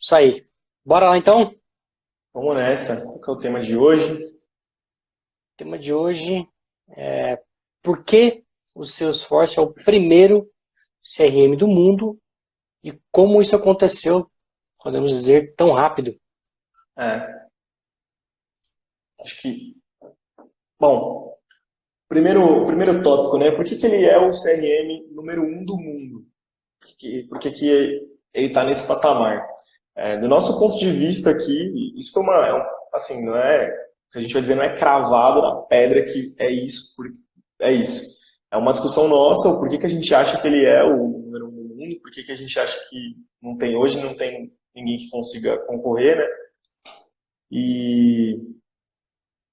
Isso aí. Bora lá então? O Vamos nessa. Qual que é o tema de hoje? tema de hoje é por que o Salesforce é o primeiro CRM do mundo e como isso aconteceu, podemos dizer, tão rápido. É, acho que, bom, primeiro tópico, né? Por que que ele é o CRM número um do mundo? Por que que ele está nesse patamar? Do nosso ponto de vista aqui, isso assim, não é, o que a gente vai dizer não é cravado na pedra que é isso, é isso. É uma discussão nossa, o porquê que a gente acha que ele é o número um do mundo, por que que a gente acha que não tem ninguém que consiga concorrer, né? E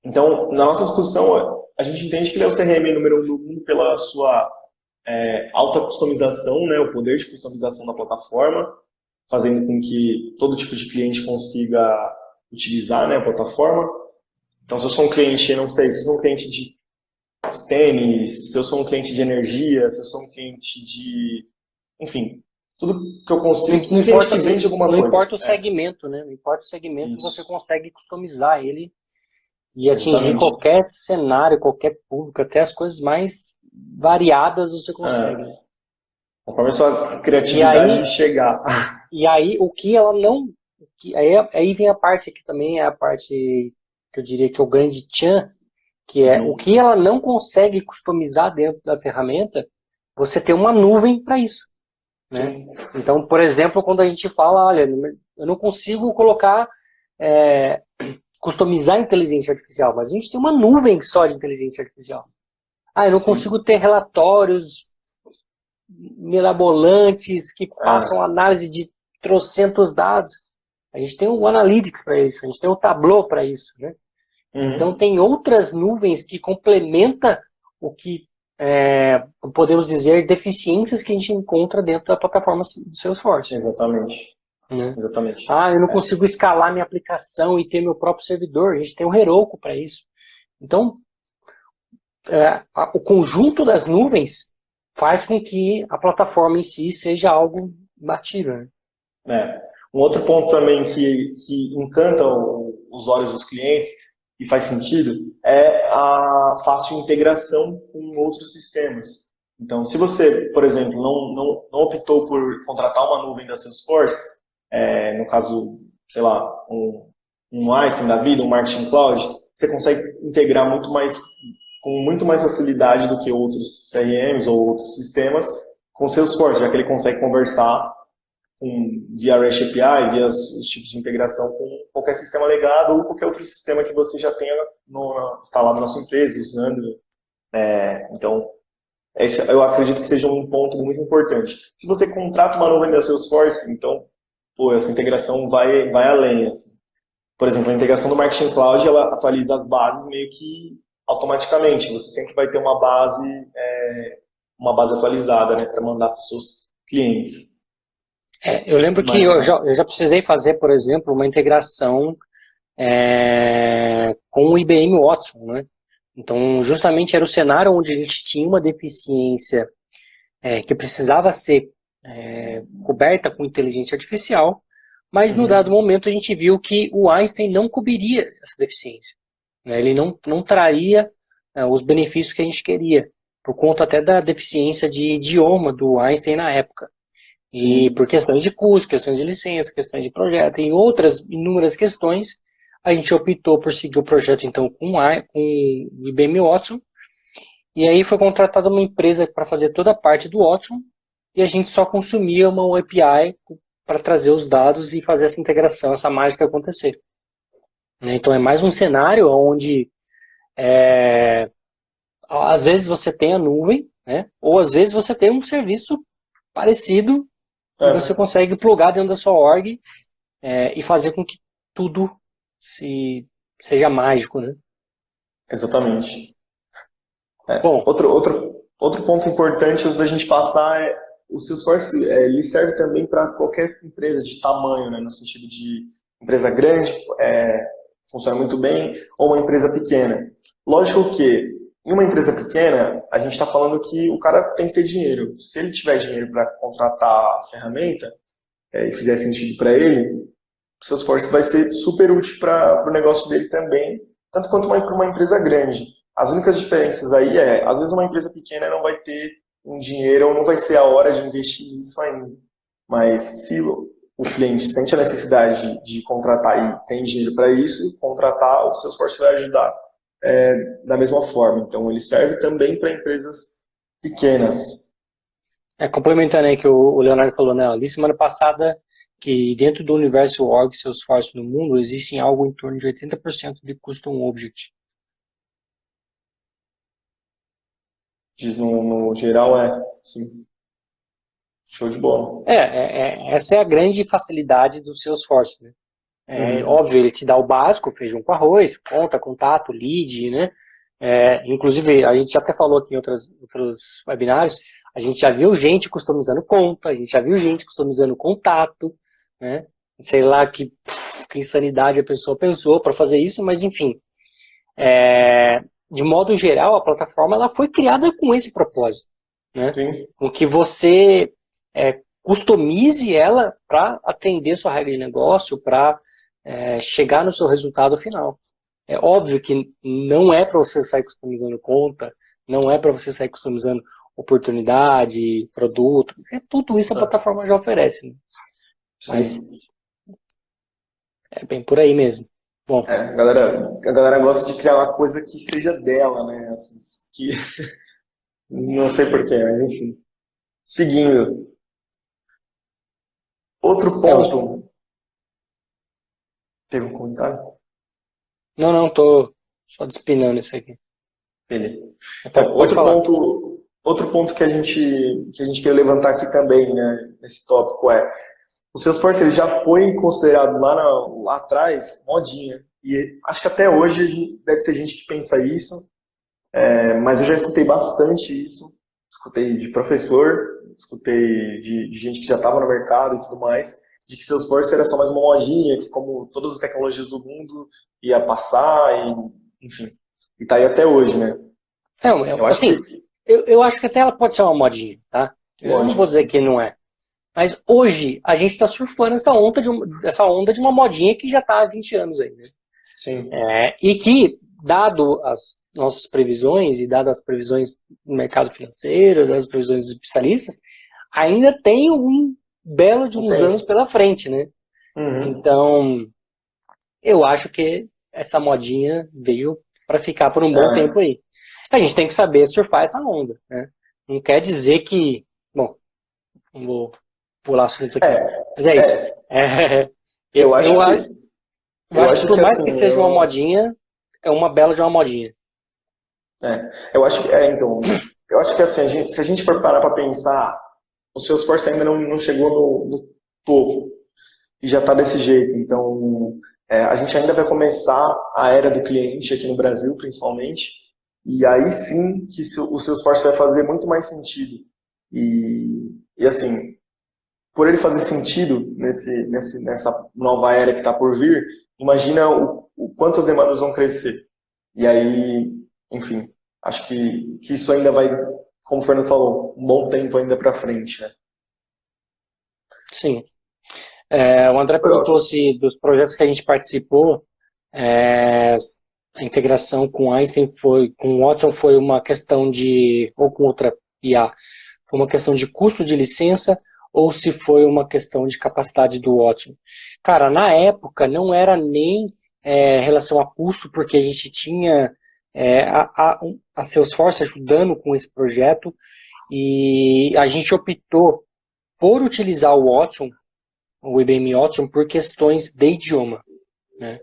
então, na nossa discussão, a gente entende que ele é o CRM número um do mundo pela sua alta customização, né, o poder de customização da plataforma, fazendo com que todo tipo de cliente consiga utilizar, né, a plataforma. Então, se eu sou um cliente, não sei, se eu sou um cliente de tênis, se eu sou um cliente de energia, se eu sou um cliente de, enfim, tudo que eu Não, consigo, não um cliente que importa, vende alguma não coisa. importa o segmento, né? Não importa o segmento, você Isso, consegue customizar ele e atingir exatamente. qualquer cenário, qualquer público, até as coisas mais variadas você consegue. É, conforme a sua E criatividade aí, chegar. o que ela não. Aí vem a parte que também é a parte que eu diria que é o grande tchan, que é o Uhum. que ela não consegue customizar dentro da ferramenta, você tem uma nuvem para isso, né? Sim. Então, por exemplo, quando a gente fala, olha, eu não consigo colocar, é, customizar inteligência artificial, mas a gente tem uma nuvem só de inteligência artificial. Ah, eu não consigo Sim. ter relatórios mirabolantes que façam É. análise de trocentos dados. A gente tem o Analytics para isso, a gente tem o Tableau para isso, né? Então Uhum. tem outras nuvens que complementam o que podemos dizer deficiências que a gente encontra dentro da plataforma do Salesforce, Exatamente. né? Exatamente. Ah, eu não É. consigo escalar minha aplicação e ter meu próprio servidor. A gente tem o Heroku para isso. Então, o conjunto das nuvens faz com que a plataforma em si seja algo imbatível, né? É. Um outro ponto também que encanta os olhos dos clientes e faz sentido é a fácil integração com outros sistemas. Então, se você, por exemplo, não optou por contratar uma nuvem da Salesforce, no caso, sei lá, um Einstein da vida, um Marketing Cloud, você consegue integrar com muito mais facilidade do que outros CRMs ou outros sistemas com o Salesforce, já que ele consegue conversar via REST API, via os tipos de integração com qualquer sistema legado ou qualquer outro sistema que você já tenha instalado na sua empresa, usando. Então, eu acredito que seja um ponto muito importante. Se você contrata uma nuvem da Salesforce, então, pô, essa integração vai além. Assim. Por exemplo, a integração do Marketing Cloud, ela atualiza as bases meio que automaticamente. Você sempre vai ter uma base atualizada, né, para mandar para os seus clientes. Eu lembro que Mas, eu já precisei fazer, por exemplo, uma integração com o IBM Watson, né? Então, justamente era o cenário onde a gente tinha uma deficiência que precisava ser coberta com inteligência artificial, mas no dado uhum, momento a gente viu que o Einstein não cobriria essa deficiência, né? Ele não traria os benefícios que a gente queria, por conta até da deficiência de idioma do Einstein na época. E sim, por questões de custo, questões de licença, questões de projeto e outras inúmeras questões, a gente optou por seguir o projeto então com o IBM Watson. E aí foi contratada uma empresa para fazer toda a parte do Watson e a gente só consumia uma API para trazer os dados e fazer essa integração, essa mágica acontecer. Então é mais um cenário onde às vezes você tem a nuvem, né? Ou às vezes você tem um serviço parecido e você é, consegue plugar dentro da sua org e fazer com que tudo seja mágico, né? exatamente. Bom, Outro ponto importante antes da gente passar o Salesforce ele serve também para qualquer empresa de tamanho, né, no sentido de empresa grande, funciona muito bem, ou uma empresa pequena. Lógico que em uma empresa pequena, a gente está falando que o cara tem que ter dinheiro. Se ele tiver dinheiro para contratar a ferramenta e fizer sentido para ele, Salesforce vai ser super útil para o negócio dele também, tanto quanto para uma empresa grande. As únicas diferenças aí às vezes uma empresa pequena não vai ter um dinheiro ou não vai ser a hora de investir nisso ainda. Mas se o cliente sente a necessidade de contratar e tem dinheiro para isso, contratar, o Salesforce vai ajudar da mesma forma. Então, ele serve também para empresas pequenas. Complementando aí que o Leonardo falou, né? Eu li semana passada que dentro do universo org Salesforce no mundo existem algo em torno de 80% de custom object. No geral, sim. Show de bola. Essa é a grande facilidade do Salesforce, né? Óbvio, ele te dá o básico, feijão com arroz, conta, contato, lead, né? Inclusive, a gente já até falou aqui em outros webinários, a gente já viu gente customizando conta, a gente já viu gente customizando contato, né? Sei lá que insanidade a pessoa pensou para fazer isso, mas enfim. De modo geral, a plataforma ela foi criada com esse propósito, né? Com que você customize ela para atender sua regra de negócio, para chegar no seu resultado final. É óbvio que não é para você sair customizando conta, não é para você sair customizando oportunidade, produto, tudo isso a plataforma já oferece. Né? Mas é bem por aí mesmo. Bom. A galera gosta de criar uma coisa que seja dela, né? Assim, que... Não sei porquê, mas enfim. Seguindo. Outro ponto. Teve um comentário? Não, tô só despinando isso aqui. Beleza. Outro ponto que a gente quer levantar aqui também, né, nesse tópico o Salesforce ele já foi considerado lá atrás modinha. E acho que até hoje deve ter gente que pensa isso, mas eu já escutei bastante isso. Escutei de professor, escutei de gente que já estava no mercado e tudo mais, de que Salesforce era só mais uma modinha, que como todas as tecnologias do mundo ia passar, enfim. E tá aí até hoje, né? Eu acho que até ela pode ser uma modinha, tá? Eu não vou dizer que não é. Mas hoje a gente está surfando essa onda de uma modinha que já está há 20 anos aí, né? Sim. E que, dado as nossas previsões e dado as previsões do mercado financeiro, das previsões dos especialistas, ainda tem um belo de uns anos pela frente, né? Então, eu acho que essa modinha veio para ficar por um bom tempo aí. A gente tem que saber surfar essa onda, né? Não quer dizer que... Bom, não vou pular assuntos aqui. Mas é isso. Eu acho que por mais que seja uma modinha, é uma bela de uma modinha. Eu acho que assim, se a gente for parar para pensar, o Salesforce ainda não chegou no topo e já está desse jeito. Então, a gente ainda vai começar a era do cliente aqui no Brasil, principalmente, e aí sim que o Salesforce vai fazer muito mais sentido. E assim, por ele fazer sentido nessa nova era que está por vir, imagina o quanto as demandas vão crescer. E aí, enfim, acho que isso ainda vai, como o Fernando falou, um bom tempo ainda para frente, né? Sim. O André perguntou se dos projetos que a gente participou, a integração com Einstein com o Watson foi uma questão ou com outra IA, foi uma questão de custo de licença ou se foi uma questão de capacidade do Watson. Cara, na época não era nem relação a custo, porque a gente tinha a Salesforce ajudando com esse projeto e a gente optou por utilizar o IBM Watson, por questões de idioma, né?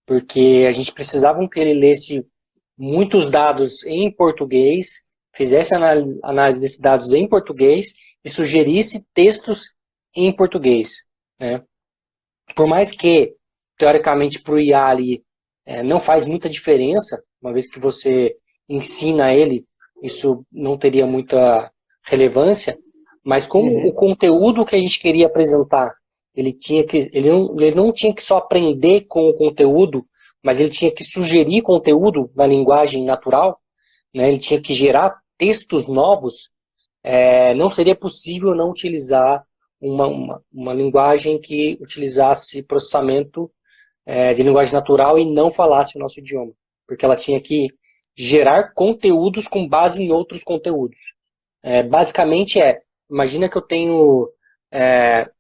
Porque a gente precisava que ele lesse muitos dados em português, fizesse análise desses dados em português e sugerisse textos em português, né? Por mais que, teoricamente, para o IA ali não faz muita diferença, uma vez que você ensina ele, isso não teria muita relevância, mas como o conteúdo que a gente queria apresentar, ele não tinha que só aprender com o conteúdo, mas ele tinha que sugerir conteúdo na linguagem natural, né? Ele tinha que gerar textos novos, não seria possível não utilizar uma linguagem que utilizasse processamento de linguagem natural e não falasse o nosso idioma, porque ela tinha que gerar conteúdos com base em outros conteúdos. Basicamente imagina que eu tenho,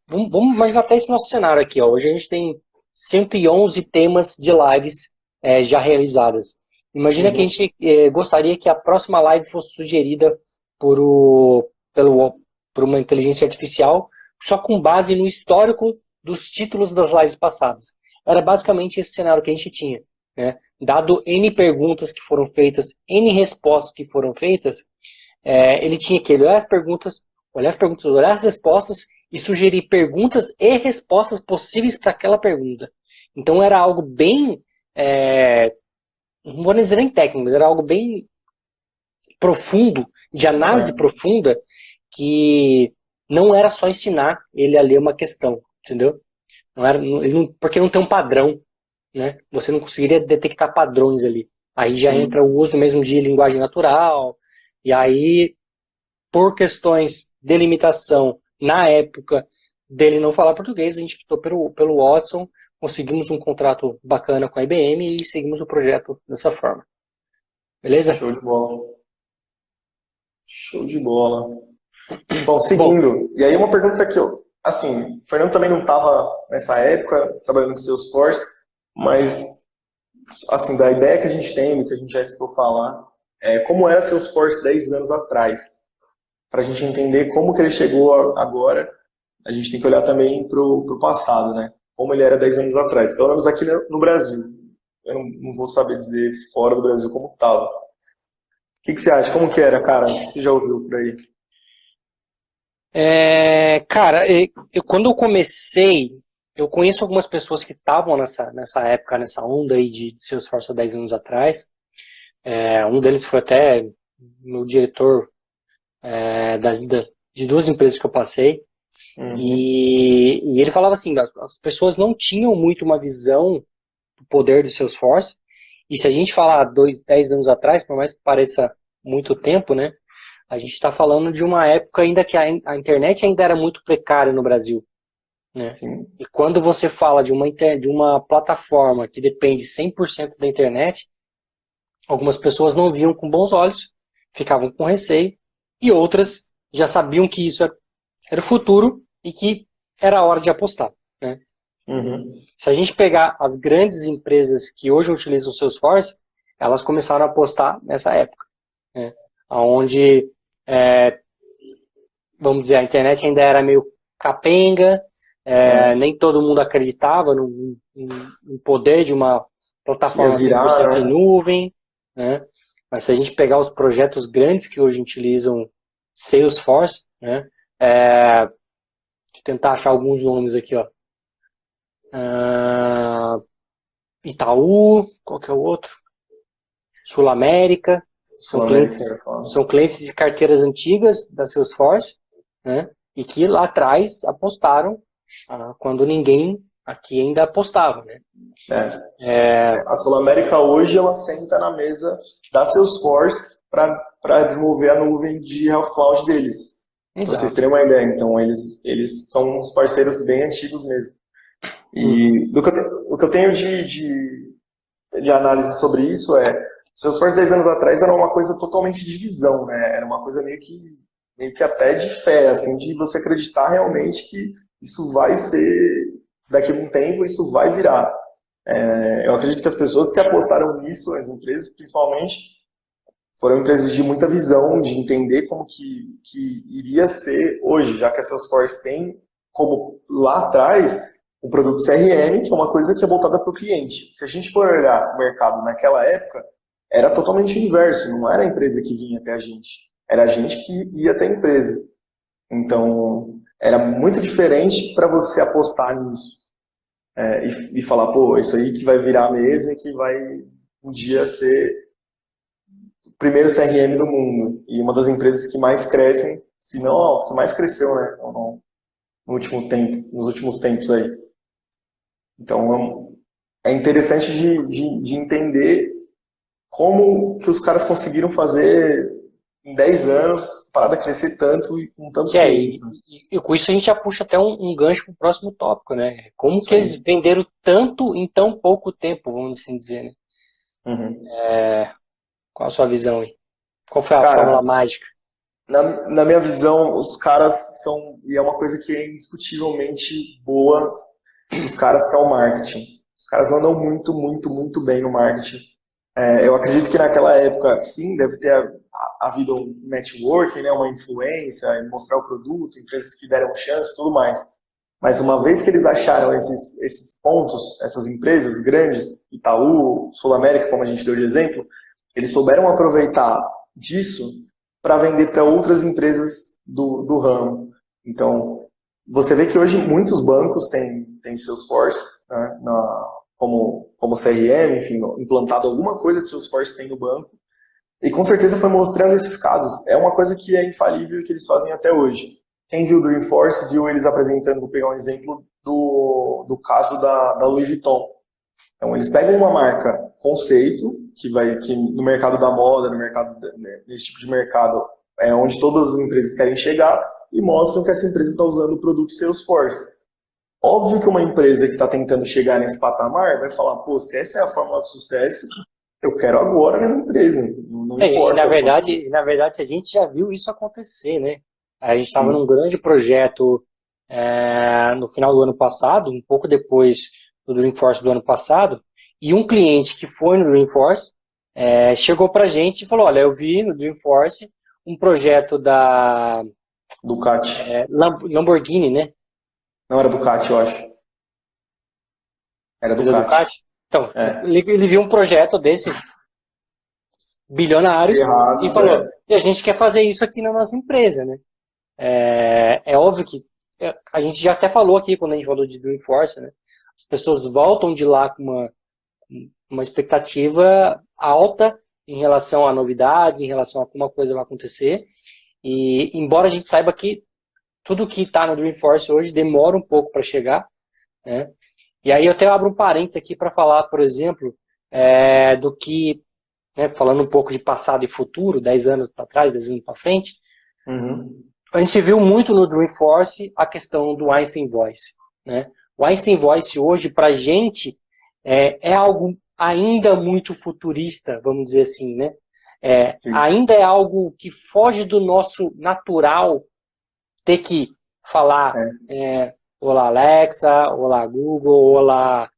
vamos imaginar até esse nosso cenário aqui, ó. Hoje a gente tem 111 temas de lives já realizadas. Imagina que a gente gostaria que a próxima live fosse sugerida por uma inteligência artificial, só com base no histórico dos títulos das lives passadas. Era basicamente esse cenário que a gente tinha, né? Dado N perguntas que foram feitas, N respostas que foram feitas, ele tinha que olhar as perguntas, olhar as respostas e sugerir perguntas e respostas possíveis para aquela pergunta. Então era algo bem, não vou nem dizer nem técnico, mas era algo bem profundo, de análise profunda, que não era só ensinar ele a ler uma questão, entendeu? Porque não tem um padrão, né? Você não conseguiria detectar padrões ali. Aí já entra o uso mesmo de linguagem natural, e aí, por questões de limitação, na época dele não falar português, a gente optou pelo Watson, conseguimos um contrato bacana com a IBM e seguimos o projeto dessa forma. Beleza? Show de bola. Show de bola. Bom, seguindo. E aí uma pergunta que assim, o Fernando também não estava nessa época trabalhando com Salesforce, mas assim, da ideia que a gente tem, do que a gente já escutou falar, como era Salesforce 10 anos atrás. Para a gente entender como que ele chegou agora, a gente tem que olhar também para o passado, né? Como ele era 10 anos atrás. Pelo menos aqui no Brasil. Eu não vou saber dizer fora do Brasil como estava. O que você acha? Como que era, cara? O que você já ouviu por aí? Cara, quando eu comecei, eu conheço algumas pessoas que estavam nessa época, nessa onda aí de Salesforce há 10 anos atrás. Um deles foi até meu diretor de duas empresas que eu passei. E ele falava assim, as pessoas não tinham muito uma visão do poder do Salesforce. E se a gente falar 10 anos atrás, por mais que pareça muito tempo, né? A gente está falando de uma época ainda que a internet ainda era muito precária no Brasil, né? E quando você fala de uma plataforma que depende 100% da internet, algumas pessoas não viam com bons olhos, ficavam com receio, e outras já sabiam que isso era o futuro e que era a hora de apostar, né? Se a gente pegar as grandes empresas que hoje utilizam o Salesforce, elas começaram a apostar nessa época, né? Onde vamos dizer, a internet ainda era meio capenga, nem todo mundo acreditava no poder de uma plataforma 100% em nuvem, né? Mas se a gente pegar os projetos grandes que hoje utilizam Salesforce, né? Deixa eu tentar achar alguns nomes aqui, ó. Itaú, qual que é o outro? Sul América. São clientes de carteiras antigas da Salesforce, né? E que lá atrás apostaram quando ninguém aqui ainda apostava, né? A Sul América hoje ela senta na mesa da Salesforce para desenvolver a nuvem de Health Cloud deles. Para vocês terem uma ideia. Então eles são uns parceiros bem antigos mesmo. E o que eu tenho de análise sobre isso Salesforce 10 anos atrás era uma coisa totalmente de visão, né? Era uma coisa meio que até de fé, assim, de você acreditar realmente que isso vai ser, daqui a um tempo, isso vai virar. Eu acredito que as pessoas que apostaram nisso, as empresas principalmente, foram empresas de muita visão, de entender como que iria ser hoje, já que a Salesforce tem como lá atrás o produto CRM, que é uma coisa que é voltada para o cliente. Se a gente for olhar o mercado naquela época, era totalmente o inverso, não era a empresa que vinha até a gente, era a gente que ia até a empresa. Então, era muito diferente para você apostar nisso e falar, pô, isso aí que vai virar a mesa e que vai um dia ser o primeiro CRM do mundo e uma das empresas que mais crescem, se não, que mais cresceu, né, nos últimos tempos aí. Então, é interessante de entender como que os caras conseguiram fazer em 10 anos, parada crescer tanto e com tantos É, clientes. Né? e com isso a gente já puxa até um gancho para o próximo tópico, né? Como Isso que eles aí. venderam tanto em tão pouco tempo, vamos assim dizer, né? Uhum. Qual a sua visão aí? Qual foi a fórmula Cara, mágica? na minha visão, os caras são, e é uma coisa que é indiscutivelmente boa dos caras, que é o marketing. Os caras mandam muito, muito, muito bem no marketing. Eu acredito que naquela época, sim, deve ter havido um networking, né, uma influência, em mostrar o produto, empresas que deram chance e tudo mais. Mas uma vez que eles acharam esses pontos, essas empresas grandes, Itaú, Sul América, como a gente deu de exemplo, eles souberam aproveitar disso para vender para outras empresas do ramo. Então, você vê que hoje muitos bancos têm Salesforce, né, como CRM, enfim, implantado alguma coisa de Salesforce tem no banco, e com certeza foi mostrando esses casos. É uma coisa que é infalível e que eles fazem até hoje. Quem viu o Dreamforce viu eles apresentando, vou pegar um exemplo do caso da Louis Vuitton. Então, eles pegam uma marca conceito, que no mercado da moda, no mercado, né, nesse tipo de mercado, é onde todas as empresas querem chegar, e mostram que essa empresa está usando o produto Salesforce. Óbvio que uma empresa que está tentando chegar nesse patamar vai falar, pô, se essa é a fórmula do sucesso, eu quero agora na minha empresa, não E importa quanto. na verdade a gente já viu isso acontecer, né? A gente estava num Sim. grande projeto no final do ano passado, um pouco depois do Dreamforce do ano passado, e um cliente que foi no Dreamforce chegou para a gente e falou, olha, eu vi no Dreamforce um projeto da Ducati. Lamborghini, né? Não era Ducati, eu acho. Era Foi da Ducati. Ducati. Então, É. ele viu um projeto desses bilionários e Ferrado, falou, e a gente quer fazer isso aqui na nossa empresa, né? É óbvio que a gente já até falou aqui quando a gente falou de Dreamforce, né? As pessoas voltam de lá com uma expectativa alta em relação à novidade, em relação a como a coisa vai acontecer. E embora a gente saiba que tudo que está no Dreamforce hoje demora um pouco para chegar, né? E aí eu até abro um parênteses aqui para falar, por exemplo, do que, né, falando um pouco de passado e futuro, 10 anos para trás, 10 anos para frente, Uhum. a gente viu muito no Dreamforce a questão do Einstein Voice. Né? O Einstein Voice hoje, para a gente, é algo ainda muito futurista, vamos dizer assim. Né? Sim. Ainda é algo que foge do nosso natural ter que falar É. olá Alexa, olá Google, olá,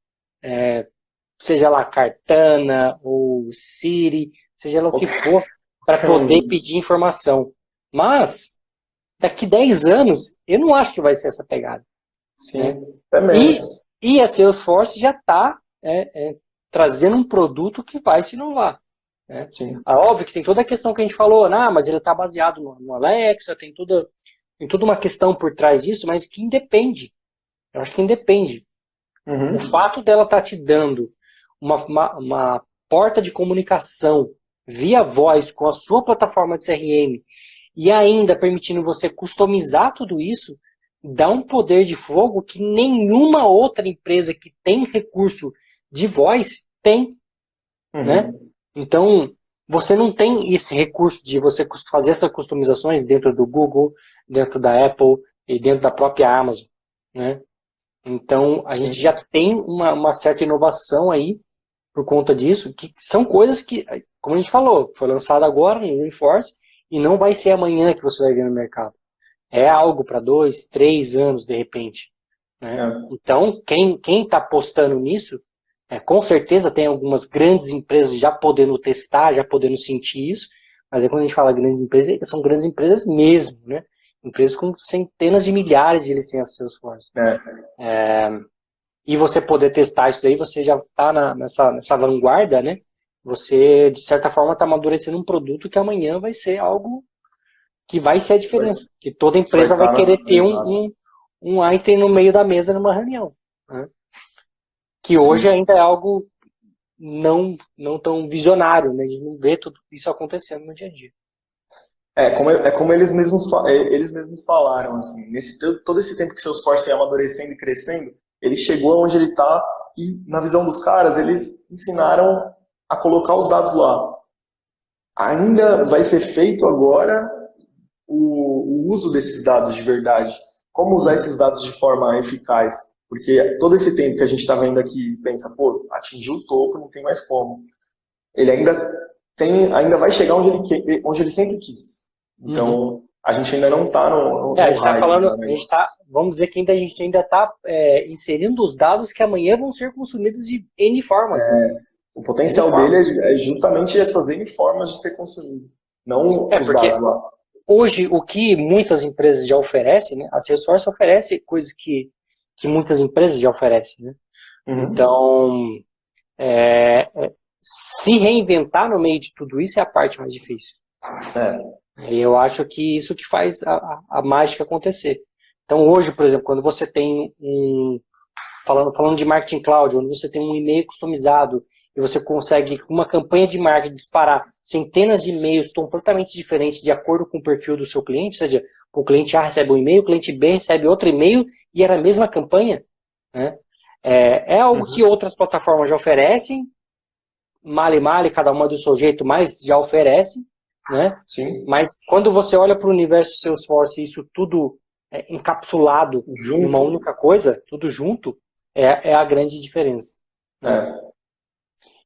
seja lá Cartana ou Siri, seja lá o que Qualquer, for, para qualquer um poder deles. pedir informação. Mas daqui 10 anos, eu não acho que vai ser essa pegada. Né? Sim. Até E, menos. e a Salesforce já está trazendo um produto que vai se inovar. Né? Sim. Óbvio que tem toda a questão que a gente falou, mas ele está baseado no Alexa, tem toda uma questão por trás disso, mas que independe. Eu acho que independe. O Uhum. fato dela estar te dando uma porta de comunicação via voz com a sua plataforma de CRM e ainda permitindo você customizar tudo isso, dá um poder de fogo que nenhuma outra empresa que tem recurso de voz tem, né? Uhum. Então, você não tem esse recurso de você fazer essas customizações dentro do Google, dentro da Apple e dentro da própria Amazon, né? Então, a gente já Sim. tem uma certa inovação aí por conta disso, que são coisas que, como a gente falou, foi lançado agora no Dreamforce e não vai ser amanhã que você vai ver no mercado. É algo para 2, 3 anos de repente. Né? É. Então, quem está apostando nisso, com certeza tem algumas grandes empresas já podendo testar, já podendo sentir isso, mas aí quando a gente fala grandes empresas, são grandes empresas mesmo, né? Empresas com centenas de milhares de licenças Salesforce. É. E você poder testar isso daí, você já está nessa vanguarda, né? Você, de certa forma, está amadurecendo um produto que amanhã vai ser algo que vai ser a Vai, diferença. Que toda que vai empresa vai estar querer ter Exato. um Einstein no meio da mesa numa reunião. Né? Que hoje Sim. ainda é algo não tão visionário, né? A gente não vê tudo isso acontecendo no dia a dia. É como eles mesmos falaram, assim, todo esse tempo que seus Salesforce vem amadurecendo e crescendo, ele chegou onde ele está e, na visão dos caras, eles ensinaram a colocar os dados lá. ainda vai ser feito agora o uso desses dados de verdade. Como usar esses dados de forma eficaz? Porque todo esse tempo que a gente está vendo aqui e pensa, pô, atingiu o topo, não tem mais como. Ele ainda vai chegar onde ele sempre quis. Então, a gente ainda não está no A gente está hype falando, do a gente negócio. tá, vamos dizer que a gente ainda está inserindo os dados que amanhã vão ser consumidos de N formas, né? O N potencial dele formas. é justamente essas N formas de ser consumido, não os Porque dados lá. hoje o que muitas empresas já oferecem, né? A Salesforce oferece coisas que muitas empresas já oferecem, né? Uhum. Então, se reinventar no meio de tudo isso é a parte mais difícil. É. E eu acho que isso que faz a mágica acontecer. Então hoje, por exemplo, quando você tem falando de marketing cloud, onde você tem um e-mail customizado e você consegue, com uma campanha de marketing, disparar centenas de e-mails completamente diferentes de acordo com o perfil do seu cliente, ou seja, o cliente A recebe um e-mail, o cliente B recebe outro e-mail e era a mesma campanha, né? É algo que Uhum. outras plataformas já oferecem, male, cada uma do seu jeito, mas já oferece, né? Sim. Mas quando você olha para o universo Salesforce e isso tudo encapsulado em uma Junto. única coisa, tudo junto, é a grande diferença, né? É.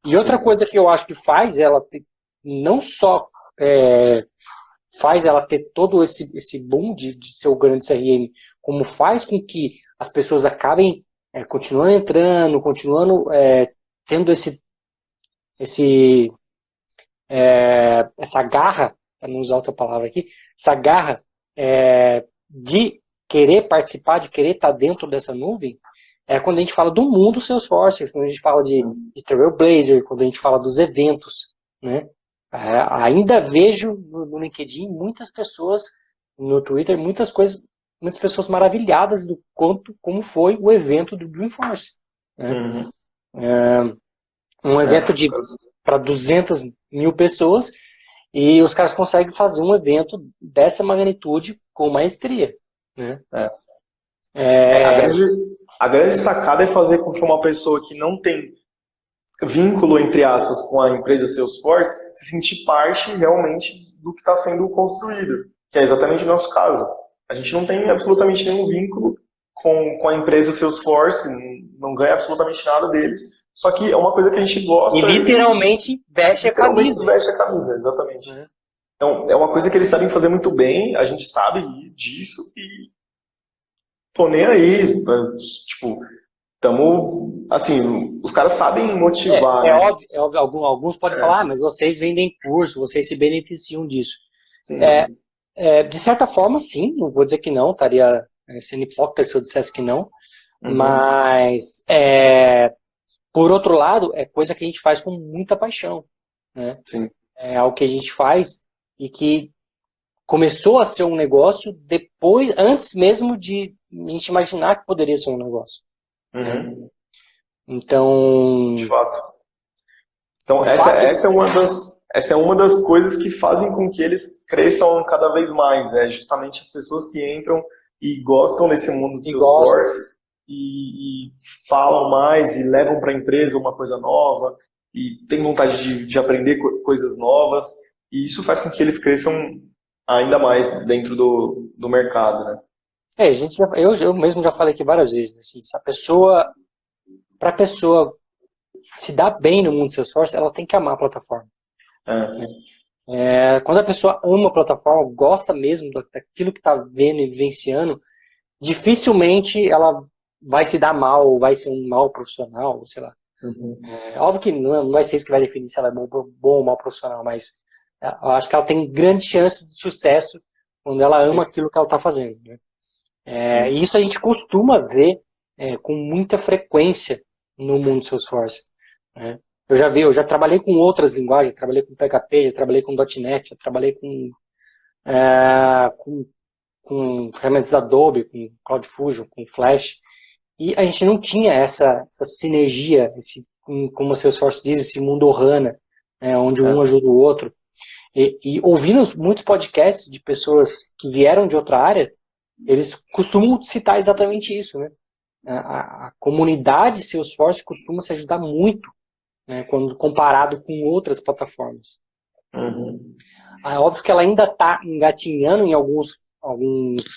E outra Sim. coisa que eu acho que faz ela ter, não só faz ela ter todo esse boom de ser o grande CRM, como faz com que as pessoas acabem continuando entrando, continuando tendo esse essa garra, para não usar outra palavra aqui, essa garra de querer participar, de querer estar dentro dessa nuvem, é quando a gente fala do mundo Salesforce, quando a gente fala de Trailblazer, quando a gente fala dos eventos, né? Ainda vejo no LinkedIn muitas pessoas, no Twitter, muitas pessoas maravilhadas do como foi o evento do Dreamforce, né? Uhum. Um evento Os de caras. para 200 mil pessoas e os caras conseguem fazer um evento dessa magnitude com maestria, né? É. A É, grande sacada é fazer com que uma pessoa que não tem vínculo, entre aspas, com a empresa Salesforce se sentir parte realmente do que está sendo construído, que é exatamente o nosso caso. A gente não tem absolutamente nenhum vínculo com a empresa Salesforce, não ganha absolutamente nada deles, só que é uma coisa que a gente e gosta literalmente veste a literalmente camisa, veste a camisa, exatamente. né? Então, é uma coisa que eles sabem fazer muito bem, a gente sabe disso e tô nem aí. Tipo, tamo, assim, os caras sabem motivar, né? É óbvio alguns podem falar, mas vocês vendem curso, vocês se beneficiam disso. Sim. De certa forma, sim, não vou dizer que não, estaria sendo hipócrita se eu dissesse que não, Uhum. mas por outro lado, é coisa que a gente faz com muita paixão, né? Sim. É algo que a gente faz e que começou a ser um negócio depois, antes mesmo de a gente imaginar que poderia ser um negócio, né? Uhum. De Então, fato. Então, o fato essa é uma das coisas que fazem com que eles cresçam cada vez mais. É justamente as pessoas que entram e gostam desse mundo de que gosta, Salesforce e falam mais e levam para a empresa uma coisa nova e têm vontade de aprender coisas novas. E isso faz com que eles cresçam ainda mais dentro do mercado, né? a gente eu mesmo já falei aqui várias vezes, assim, se a pessoa, para a pessoa se dar bem no mundo Salesforce, ela tem que amar a plataforma, né? É, Quando a pessoa ama a plataforma, gosta mesmo daquilo que está vendo e vivenciando, dificilmente ela vai se dar mal, ou vai ser um mau profissional, sei lá. uhum. É óbvio que não vai ser isso que vai definir se ela é bom ou mau profissional, mas eu acho que ela tem grande chance de sucesso quando ela Sim, ama aquilo que ela está fazendo, né? E sim. isso a gente costuma ver com muita frequência no mundo Salesforce, né? Eu já trabalhei com outras linguagens, trabalhei com PHP, já trabalhei com .NET, já trabalhei com ferramentas da Adobe, com CloudFusion, com Flash, e a gente não tinha essa sinergia, como o Salesforce diz, esse mundo Ohana, onde um É. ajuda o outro. E ouvindo muitos podcasts de pessoas que vieram de outra área, eles costumam citar exatamente isso, né? A comunidade Salesforce costuma se ajudar muito, né, quando comparado com outras plataformas. Uhum. É óbvio que ela ainda está engatinhando em alguns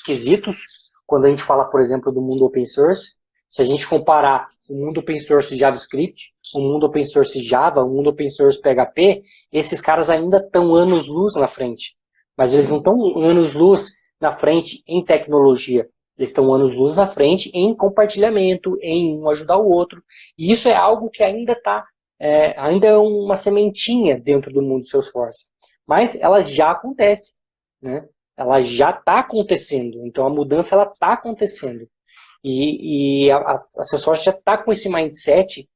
quesitos, quando a gente fala, por exemplo, do mundo open source. Se a gente comparar o mundo open source JavaScript, o mundo open source Java, o mundo open source PHP, esses caras ainda estão anos-luz na frente. Mas eles não estão anos-luz na frente em tecnologia. Eles estão anos-luz na frente em compartilhamento, em um ajudar o outro. E isso é algo que ainda está, ainda é uma sementinha dentro do mundo Salesforce. Mas ela já acontece, né? Ela já está acontecendo. Então a mudança ela está acontecendo. E a Salesforce já está com esse mindset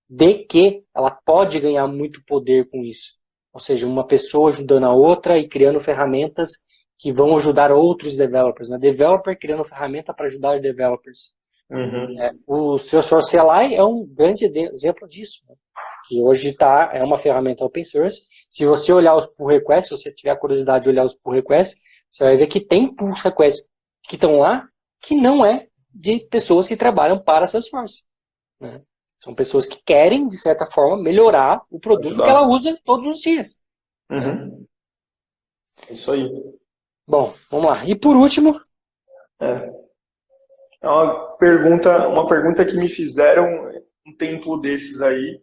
de que ela pode ganhar muito poder com isso. Ou seja, uma pessoa ajudando a outra e criando ferramentas que vão ajudar outros developers. Né? Developer criando ferramenta para ajudar os developers. Uhum. O Salesforce CLI é um grande exemplo disso. Né? Que hoje é uma ferramenta open source. Se você olhar os pull requests, se você tiver curiosidade de olhar os pull requests, você vai ver que tem pull requests que estão lá que não é de pessoas que trabalham para a Salesforce. Né? São pessoas que querem, de certa forma, melhorar o produto que Ajudar. ela usa todos os dias. Né? Uhum. Isso aí. Bom, vamos lá. E por último, É. É uma pergunta que me fizeram um tempo desses aí.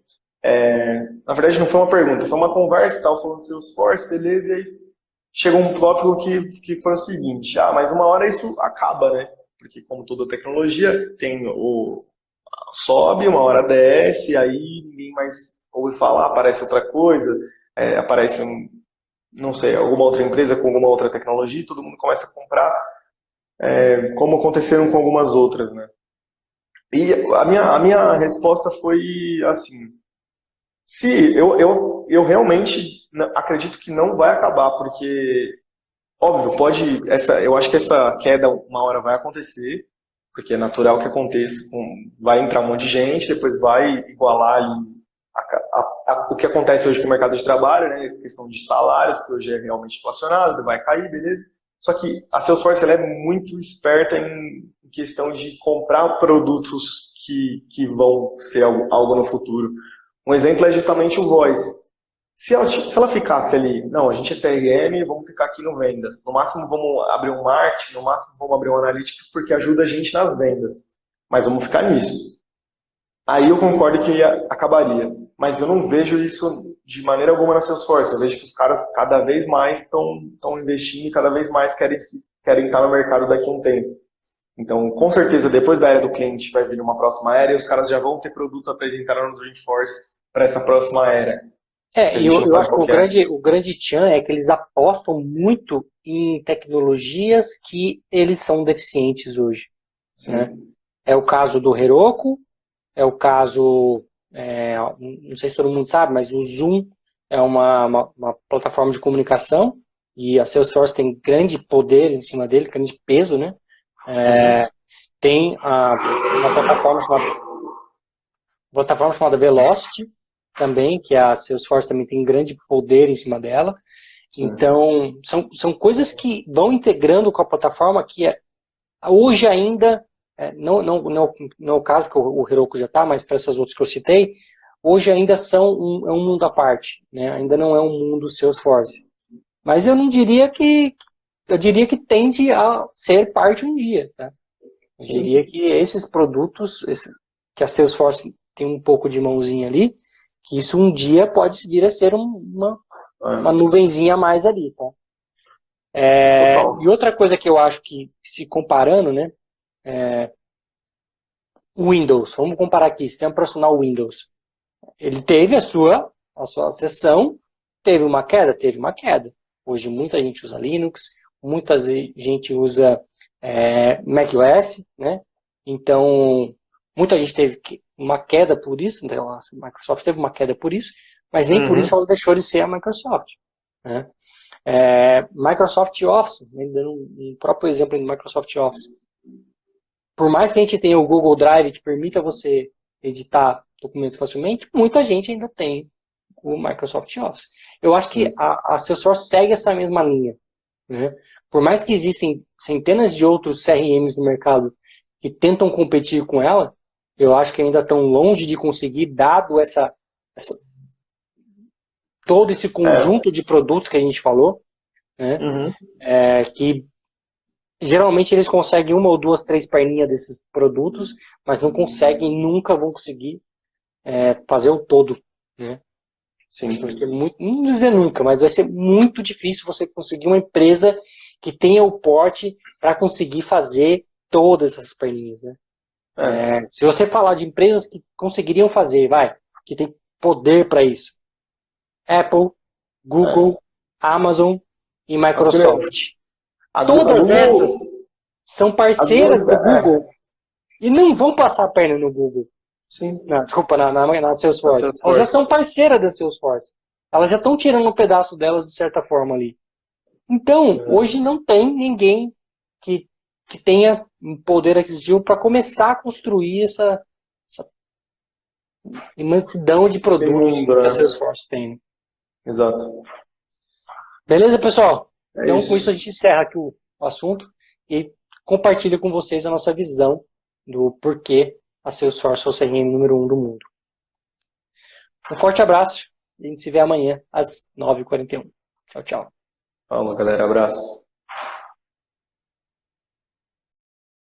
Na verdade, não foi uma pergunta, foi uma conversa, estava falando de Salesforce, beleza, e aí chegou um tópico que foi o seguinte: mas uma hora isso acaba, né? Porque, como toda tecnologia, tem sobe, uma hora desce, aí ninguém mais ouve falar, aparece outra coisa, aparece, não sei, alguma outra empresa com alguma outra tecnologia, e todo mundo começa a comprar, como aconteceram com algumas outras, né? E a minha resposta foi assim: se eu realmente acredito que não vai acabar, porque, óbvio, eu acho que essa queda uma hora vai acontecer, porque é natural que aconteça, vai entrar um monte de gente, depois vai igualar ali o que acontece hoje com o mercado de trabalho, né, questão de salários, que hoje é realmente inflacionado, vai cair, beleza. Só que a Salesforce ela é muito esperta em questão de comprar produtos que vão ser algo no futuro. Um exemplo é justamente o Voice. Se ela ficasse ali, não, a gente é CRM, vamos ficar aqui no vendas. No máximo vamos abrir um marketing, no máximo vamos abrir um analytics, porque ajuda a gente nas vendas. Mas vamos ficar nisso. Aí eu concordo que acabaria. Mas eu não vejo isso de maneira alguma na Salesforce. Eu vejo que os caras cada vez mais estão investindo e cada vez mais querem estar no mercado daqui a um tempo. Então, com certeza, depois da era do cliente vai vir uma próxima era e os caras já vão ter produto apresentado no Dreamforce para essa próxima era. Que a gente não eu sabe acho que qual que é. o grande tchan é que eles apostam muito em tecnologias que eles são deficientes hoje. Né? É o caso do Heroku, é o caso, não sei se todo mundo sabe, mas o Zoom é uma plataforma de comunicação e a Salesforce tem grande poder em cima dele, grande peso, né? Tem uma plataforma chamada Velocity também, que a Salesforce também tem grande poder em cima dela. Então, são coisas que vão integrando com a plataforma que hoje ainda, não é o caso, que o Heroku já está, mas para essas outras que eu citei, hoje ainda é um mundo à parte, né? Ainda não é um mundo Salesforce. Mas eu diria que tende a ser parte um dia, tá? Eu diria que esses produtos, que a Salesforce tem um pouco de mãozinha ali, que isso um dia pode vir a ser uma nuvenzinha a mais ali, tá? E outra coisa que eu acho que, se comparando, né? Windows, vamos comparar aqui, sistema operacional Windows. Ele teve a sua seção, teve uma queda? Teve uma queda. Hoje muita gente usa Linux, muita gente usa macOS, né? Então, muita gente teve uma queda por isso, então a Microsoft teve uma queda por isso, mas nem por isso ela deixou de ser a Microsoft. Né? Microsoft Office, dando um próprio exemplo do Microsoft Office. Por mais que a gente tenha o Google Drive que permita você editar documentos facilmente, muita gente ainda tem o Microsoft Office. Eu acho que a Salesforce segue essa mesma linha. Né? Por mais que existem centenas de outros CRMs no mercado que tentam competir com ela, eu acho que ainda estão longe de conseguir, dado todo esse conjunto de produtos que a gente falou, né? Uhum. Que geralmente eles conseguem uma ou duas, três perninhas desses produtos, mas não conseguem, nunca vão conseguir fazer o todo, né? Sim. Acho que vai ser muito, não vou dizer nunca, mas vai ser muito difícil você conseguir uma empresa que tenha o porte para conseguir fazer todas essas perninhas, né? Se você falar de empresas que conseguiriam fazer, que tem poder para isso, Apple, Google, Amazon e Microsoft. A Todas essas Google, são a Google, parceiras do Google e não vão passar a perna no Google. sim, Não, desculpa, na a Salesforce. Elas já Salesforce. são parceiras da Salesforce. Elas já estão tirando um pedaço delas de certa forma ali. Então, hoje não tem ninguém que tenha um poder aquisitivo para começar a construir essa imensidão de Esse produtos mundo, que a né? Salesforce tem. Exato. Beleza, pessoal? É Então, com isso a isso. gente encerra aqui o assunto e compartilha com vocês a nossa visão do porquê a Salesforce é o CRM número 1 do mundo. Um forte abraço e a gente se vê amanhã às 9h41. Tchau, tchau. Falou, galera. Abraço.